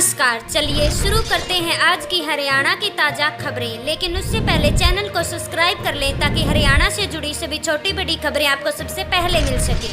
नमस्कार, चलिए शुरू करते हैं आज की हरियाणा की ताज़ा खबरें। लेकिन उससे पहले चैनल को सब्सक्राइब कर लें ताकि हरियाणा से जुड़ी सभी छोटी बड़ी खबरें आपको सबसे पहले मिल सके।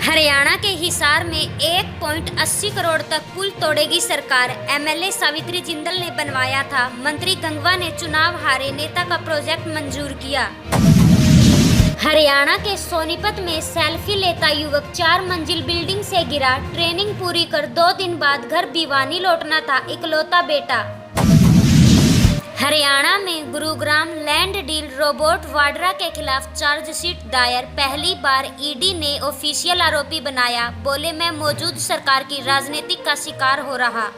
हरियाणा के हिसार में 1.80 करोड़ तक पुल तोड़ेगी सरकार। एमएलए सावित्री जिंदल ने बनवाया था। मंत्री गंगवा ने चुनाव हारे नेता का प्रोजेक्ट मंजूर किया। हरियाणा के सोनीपत में सेल्फी लेता युवक 4 मंजिल बिल्डिंग से गिरा। ट्रेनिंग पूरी कर 2 दिन बाद घर भिवानी लौटना था इकलौता बेटा। हरियाणा में Gurugram land deal robot Vadra के खिलाफ चार्जशीट दायर। पहली बार ईडी ने ऑफिशियल आरोपी बनाया। बोले, मैं मौजूद सरकार की राजनीति का शिकार हो रहा।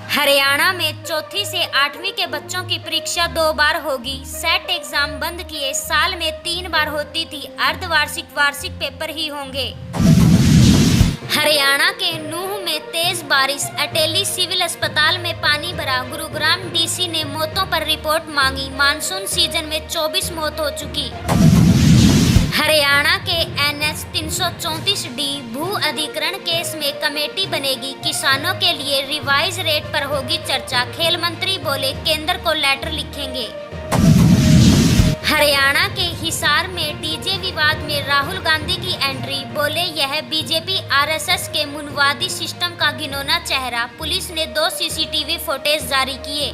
हरियाणा में 4वीं से 8वीं के बच्चों की परीक्षा 2 बार होगी। सेट एग्जाम बंद किए। साल में 3 बार होती थी। अर्धवार्षिक वार्षिक पेपर ही होंगे। हरियाणा के नूह में तेज बारिश। अटेली सिविल अस्पताल में पानी भरा। गुरुग्राम डीसी ने मौतों पर रिपोर्ट मांगी। मानसून सीजन में 24 मौत हो चुकी। हरियाणा के NH 334D भू अधिग्रहण केस में कमेटी बनेगी। किसानों के लिए रिवाइज रेट पर होगी चर्चा। खेल मंत्री बोले, केंद्र को लेटर लिखेंगे। हरियाणा के हिसार में डीजे विवाद में राहुल गांधी की एंट्री। बोले, यह बीजेपी RSS के मुनवादी सिस्टम का घिनौना चेहरा। पुलिस ने 2 CCTV फुटेज जारी किए।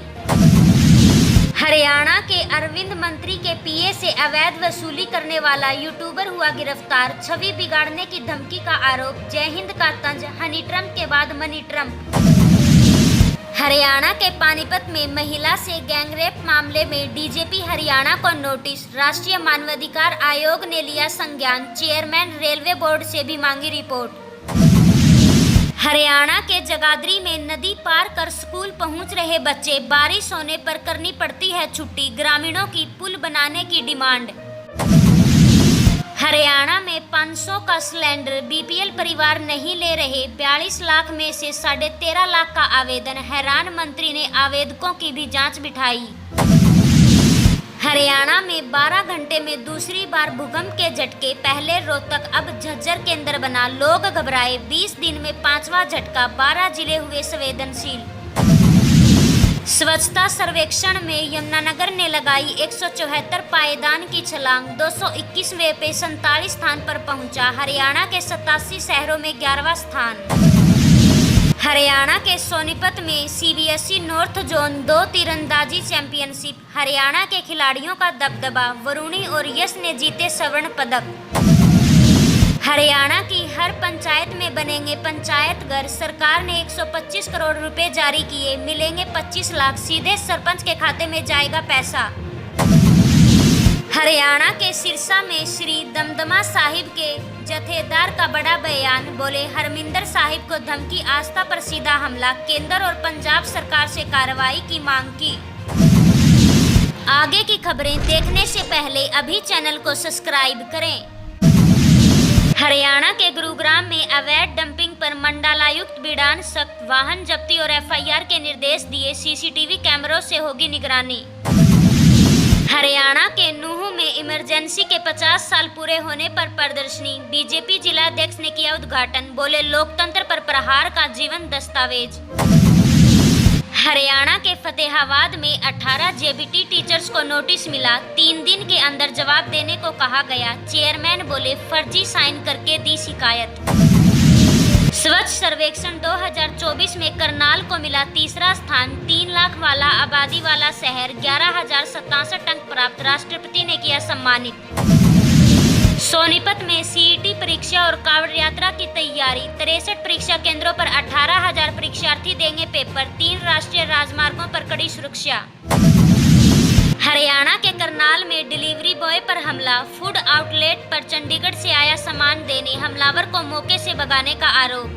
हरियाणा के अरविंद मंत्री के PA से अवैध वसूली करने वाला यूट्यूबर हुआ गिरफ्तार। छवि बिगाड़ने की धमकी का आरोप। जय हिंद का तंज। हनी ट्रंप के बाद मनी ट्रंप। हरियाणा के पानीपत में महिला से गैंगरेप मामले में डीजीपी हरियाणा को नोटिस। राष्ट्रीय मानवाधिकार आयोग ने लिया संज्ञान। चेयरमैन रेलवे बोर्ड से भी मांगी रिपोर्ट। हरियाणा के जगाधरी में नदी पार कर स्कूल पहुंच रहे बच्चे। बारिश होने पर करनी पड़ती है छुट्टी। ग्रामीणों की पुल बनाने की डिमांड। हरियाणा में 500 का सिलेंडर। BPL परिवार नहीं ले रहे। 42 लाख में से 13.5 लाख का आवेदन। हैरान मंत्री ने आवेदकों की भी जांच बिठाई। हरियाणा में 12 घंटे में दूसरी बार भूकंप के झटके। पहले रोहतक अब झज्जर केंद्र बना। लोग घबराए। 20 दिन में 5वां झटका। 12 जिले हुए संवेदनशील। स्वच्छता सर्वेक्षण में यमुनानगर ने लगाई 174 पायदान की छलांग। 221वें पे 47 स्थान पर पहुंचा। हरियाणा के 87 शहरों में 11वां स्थान। हरियाणा के सोनीपत में CBSE नॉर्थ जोन 2 तीरंदाजी चैंपियनशिप। हरियाणा के खिलाड़ियों का दबदबा। वरुणी और यश ने जीते स्वर्ण पदक। हरियाणा की हर पंचायत में बनेंगे पंचायत घर। सरकार ने 125 करोड़ रुपए जारी किए। मिलेंगे 25 लाख। सीधे सरपंच के खाते में जाएगा पैसा। हरियाणा के सिरसा में श्री दमदमा साहिब के जथेदार का बड़ा बयान। बोले, हरमिंदर साहिब को धमकी। आस्था पर सीधा हमला। केंद्र और पंजाब सरकार से कार्रवाई की मांग की। आगे की खबरें देखने से पहले अभी चैनल को सब्सक्राइब करें। हरियाणा के गुरुग्राम में अवैध डंपिंग पर मंडलायुक्त बिडान सख्त। वाहन जब्ती और FIR के निर्देश दिए। CCTV कैमरों से होगी निगरानी। हरियाणा के नूह में इमरजेंसी के 50 साल पूरे होने पर प्रदर्शनी। बीजेपी जिलाध्यक्ष ने किया उद्घाटन। बोले, लोकतंत्र पर प्रहार का जीवन दस्तावेज। हरियाणा के फतेहाबाद में 18 JBT टीचर्स को नोटिस मिला। 3 दिन के अंदर जवाब देने को कहा गया। चेयरमैन बोले, फर्जी साइन करके दी शिकायत। स्वच्छ सर्वेक्षण 2024 में करनाल को मिला 3रा स्थान। 3 लाख वाला आबादी वाला शहर। 11,067 अंक प्राप्त। राष्ट्रपति ने किया सम्मानित। सोनीपत में CET परीक्षा और कांवड़ यात्रा की तैयारी। 63 परीक्षा केंद्रों पर 18,000 परीक्षार्थी देंगे पेपर। 3 राष्ट्रीय राजमार्गों पर कड़ी सुरक्षा। हरियाणा के करनाल में डिलीवरी बॉय पर हमला। फूड आउटलेट पर चंडीगढ़ से आया सामान देने। हमलावर को मौके से भगाने का आरोप।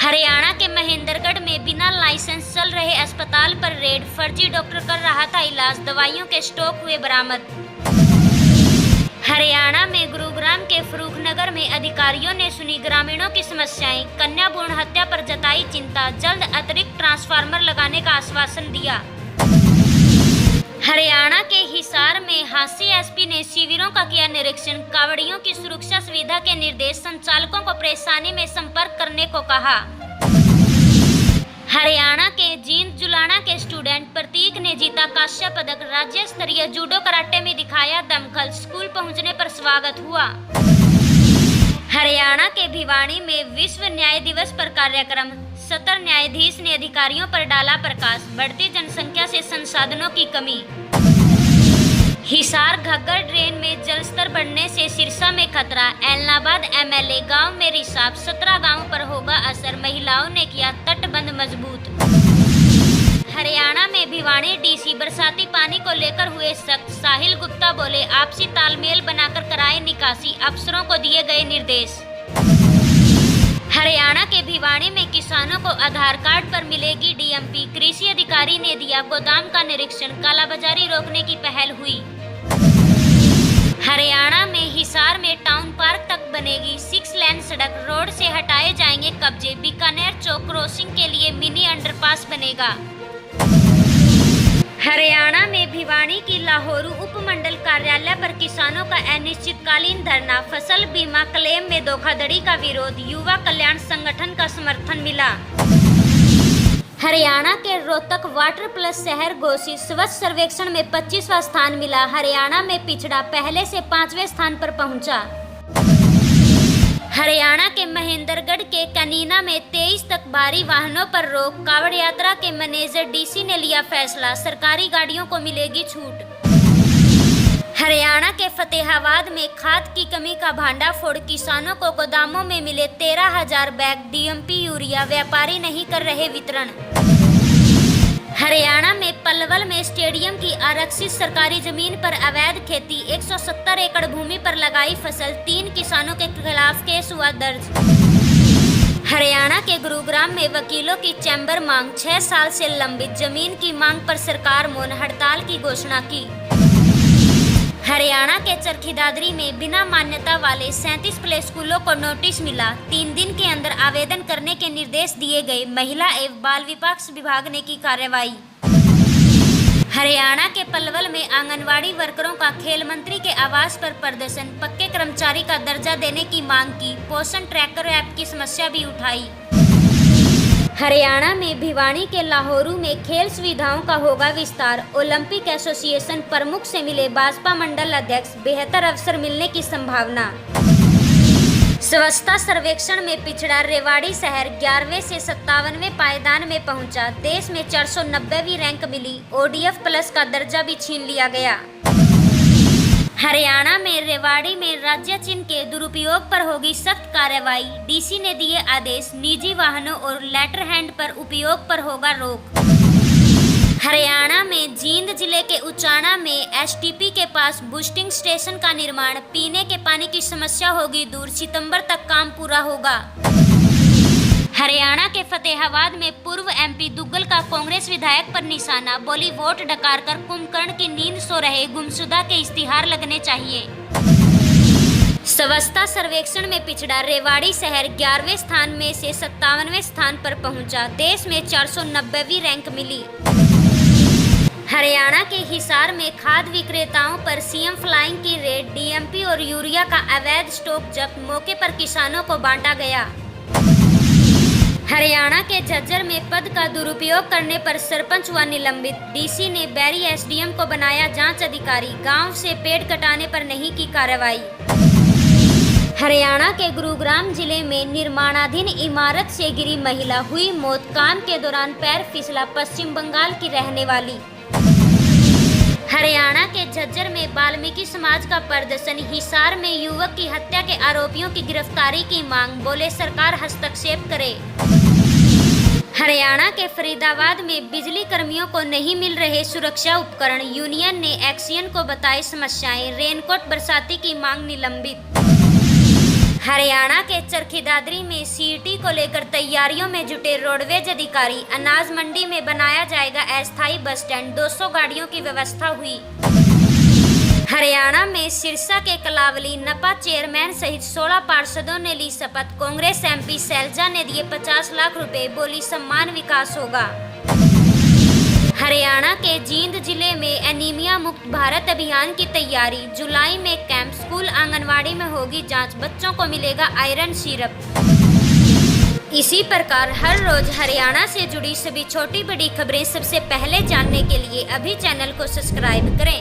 हरियाणा के महेंद्रगढ़ में बिना लाइसेंस चल रहे अस्पताल पर रेड। फर्जी डॉक्टर कर रहा था इलाज। दवाइयों के स्टॉक हुए बरामद। हरियाणा में गुरुग्राम के फरूखनगर में अधिकारियों ने सुनी ग्रामीणों की समस्याएं। कन्या भ्रूण हत्या पर जताई चिंता। जल्द अतिरिक्त ट्रांसफार्मर लगाने का आश्वासन दिया। हरियाणा के हिसार में हांसी एसपी ने शिविरों का किया निरीक्षण। कावड़ियों की सुरक्षा सुविधा के निर्देश, संचालकों को परेशानी में संपर्क करने को कहा। हरियाणा के जींद जुलाना के स्टूडेंट प्रतीक ने जीता कांस्य पदक। राज्य स्तरीय जूडो कराटे में दिखाया दमखल। स्कूल पहुंचने पर स्वागत हुआ। हरियाणा के भिवानी में विश्व न्याय दिवस पर कार्यक्रम। सत्र न्यायाधीश ने अधिकारियों पर डाला प्रकाश। बढ़ती जनसंख्या से संसाधनों की कमी। हिसार घग्गर ड्रेन में जलस्तर बढ़ने से सिरसा में खतरा। एलनाबाद एमएलए गांव में रिसाव। 17 गांवों पर होगा असर। महिलाओं ने किया तटबंध मजबूत। हरियाणा में भिवानी डीसी बरसाती पानी को लेकर हुए सख्त। साहिल गुप्ता बोले आपसी तालमेल बनाकर कराए निकासी। अफसरों को दिए गए निर्देश। हरियाणा के भिवानी में किसानों को आधार कार्ड पर मिलेगी डीएमपी। कृषि अधिकारी ने दिया गोदाम का निरीक्षण। कालाबाजारी रोकने की पहल हुई। हरियाणा में हिसार में टाउन पार्क तक बनेगी 6 लेन सड़क। रोड से हटाए जाएंगे कब्जे। बीकानेर चौक क्रॉसिंग के लिए मिनी अंडरपास बनेगा। हरियाणा में भिवानी की लाहौरू उपमंडल कार्यालय पर किसानों का अनिश्चितकालीन धरना। फसल बीमा क्लेम में धोखाधड़ी का विरोध। युवा कल्याण संगठन का समर्थन मिला। हरियाणा के रोहतक वाटर प्लस शहर घोषित। स्वच्छ सर्वेक्षण में 25वां स्थान मिला। हरियाणा में पिछड़ा पहले से 5वें स्थान पर पहुंचा। हरियाणा के महेंद्रगढ़ के कनीना में 23 तक भारी वाहनों पर रोक। कावड़ यात्रा के मैनेजर डीसी ने लिया फैसला। सरकारी गाड़ियों को मिलेगी छूट। हरियाणा के फतेहाबाद में खाद की कमी का भांडाफोड़। किसानों को गोदामों में मिले 13,000 बैग डीएमपी यूरिया। व्यापारी नहीं कर रहे वितरण। हरियाणा में पलवल में स्टेडियम की आरक्षित सरकारी जमीन पर अवैध खेती। 170 एकड़ भूमि पर लगाई फसल। 3 किसानों के खिलाफ केस हुआ दर्ज। हरियाणा के गुरुग्राम में वकीलों की चैम्बर मांग। 6 साल से लंबित जमीन की मांग पर सरकार मौन। हड़ताल की घोषणा की। हरियाणा के चरखी दादरी में बिना मान्यता वाले 37 प्ले स्कूलों को नोटिस मिला। 3 दिन के अंदर आवेदन करने के निर्देश दिए गए। महिला एवं बाल विकास विभाग ने की कार्रवाई। हरियाणा के पलवल में आंगनवाड़ी वर्करों का खेल मंत्री के आवास पर प्रदर्शन। पक्के कर्मचारी का दर्जा देने की मांग की। पोषण ट्रैकर ऐप की समस्या भी उठाई। हरियाणा में भिवानी के लाहौरू में खेल सुविधाओं का होगा विस्तार। ओलंपिक एसोसिएशन प्रमुख से मिले भाजपा मंडल अध्यक्ष। बेहतर अवसर मिलने की संभावना। स्वच्छता सर्वेक्षण में पिछड़ा रेवाड़ी शहर 11वें से 57वें पायदान में पहुंचा। देश में 490वीं रैंक मिली। ओडीएफ प्लस का दर्जा भी छीन लिया गया। हरियाणा में रेवाड़ी में राज्य चिन्ह के दुरुपयोग पर होगी सख्त कार्रवाई। डीसी ने दिए आदेश। निजी वाहनों और लेटर हैंड पर उपयोग पर होगा रोक। हरियाणा में जींद जिले के उचाना में एसटीपी के पास बूस्टिंग स्टेशन का निर्माण। पीने के पानी की समस्या होगी दूर। सितंबर तक काम पूरा होगा। हरियाणा के फतेहाबाद में पूर्व एमपी दुग्गल का कांग्रेस विधायक पर निशाना। बोली वोट डकार कर कुंभकर्ण की नींद सो रहे गुमशुदा के इश्तिहार लगने चाहिए। स्वच्छता सर्वेक्षण में पिछड़ा रेवाड़ी शहर 11वें स्थान में से 57वें स्थान पर पहुंचा। देश में 490वीं रैंक मिली। हरियाणा के हिसार में खाद विक्रेताओं पर सीएम फ्लाइंग की रेड। डीएमपी और यूरिया का अवैध स्टॉक जब्त। मौके पर किसानों को बांटा गया। हरियाणा के झज्जर में पद का दुरुपयोग करने पर सरपंच हुआ निलंबित। डीसी ने बैरी एसडीएम को बनाया जांच अधिकारी। गांव से पेड़ कटाने पर नहीं की कार्रवाई। हरियाणा के गुरुग्राम जिले में निर्माणाधीन इमारत से गिरी महिला, हुई मौत। काम के दौरान पैर फिसला। पश्चिम बंगाल की रहने वाली। हरियाणा के झज्जर में वाल्मीकि समाज का प्रदर्शन। हिसार में युवक की हत्या के आरोपियों की गिरफ्तारी की मांग। बोले सरकार हस्तक्षेप करे। हरियाणा के फरीदाबाद में बिजली कर्मियों को नहीं मिल रहे सुरक्षा उपकरण। यूनियन ने एक्सियन को बताई समस्याएं। रेनकोट बरसाती की मांग निलंबित। हरियाणा के चरखी दादरी में सीईटी को लेकर तैयारियों में जुटे रोडवेज अधिकारी। अनाज मंडी में बनाया जाएगा अस्थायी बस स्टैंड। 200 गाड़ियों की व्यवस्था हुई। हरियाणा में सिरसा के कलावली नपा चेयरमैन सहित 16 पार्षदों ने ली शपथ। कांग्रेस एमपी शैलजा ने दिए 50 लाख रुपए। बोली सम्मान विकास होगा। हरियाणा के जींद जिले में एनीमिया मुक्त भारत अभियान की तैयारी। जुलाई में कैंप, स्कूल आंगनवाड़ी में होगी जांच, बच्चों को मिलेगा आयरन सिरप। इसी प्रकार हर रोज हरियाणा से जुड़ी सभी छोटी बड़ी खबरें सबसे पहले जानने के लिए अभी चैनल को सब्सक्राइब करें।